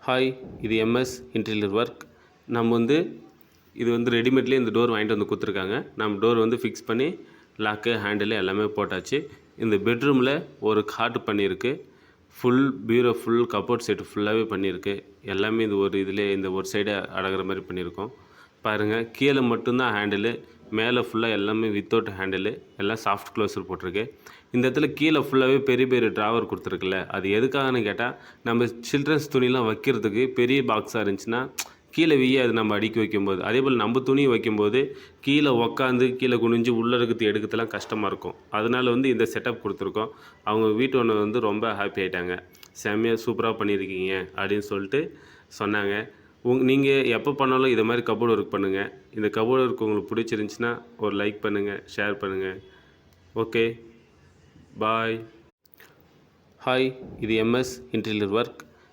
Hi, இது MS interior work. இது ரெடிமேட்லேயே இந்த டோர் வாங்கிட்டு வந்து கொடுத்துருக்காங்க. நம்ம டோர் ஃபிக்ஸ் பண்ணி லாக்கு, ஹேண்டிலு எல்லாமே போட்டாச்சு. இந்த பெட்ரூமில் ஒரு காட் பண்ணியிருக்கு. ஃபுல் பீரோ, ஃபுல் கப்போர்ட் செட்டு ஃபுல்லாகவே பண்ணியிருக்கு. எல்லாமே இந்த ஒரு சைடு அடங்குற மாதிரி பண்ணியிருக்கோம். பாருங்கள், கீழே மட்டும்தான் ஹேண்டிலு, மேலே ஃபுல்லாக எல்லாமே வித்தவுட் ஹேண்டிலு, எல்லாம் சாஃப்ட் க்ளோஸர் போட்டிருக்கு. இந்த இடத்துல கீழே ஃபுல்லாகவே பெரிய பெரிய ட்ராவர் கொடுத்துருக்குல்ல, அது எதுக்காகன்னு கேட்டால், நம்ம சில்ட்ரன்ஸ் துணிலாம் வைக்கிறதுக்கு பெரிய பாக்ஸாக இருந்துச்சுன்னா கீழே அது நம்ம அடுக்கி வைக்கும்போது, அதேபோல் நம்ம துணி வைக்கும்போது கீழே உக்காந்து கீழே குனிஞ்சு உள்ளே எடுக்கிறதுலாம் கஷ்டமாக இருக்கும். அதனால இந்த செட்டப் கொடுத்துருக்கோம். அவங்க வீட்டு ஓனர் ரொம்ப ஹாப்பி ஆகிட்டாங்க. செம்மையாக சூப்பராக பண்ணியிருக்கீங்க அப்படின்னு சொல்லிட்டு சொன்னாங்க. நீங்கள் எப்போ பண்ணாலும் இதை மாதிரி கபோர்டு ஒர்க் பண்ணுங்கள். இந்த கபோர்டு ஒர்க் உங்களுக்கு பிடிச்சிருந்துச்சின்னா ஒரு லைக் பண்ணுங்கள், ஷேர் பண்ணுங்கள். ஓகே, பாய். ஹாய், இது எம்எஸ் இன்டீரியர் ஒர்க்.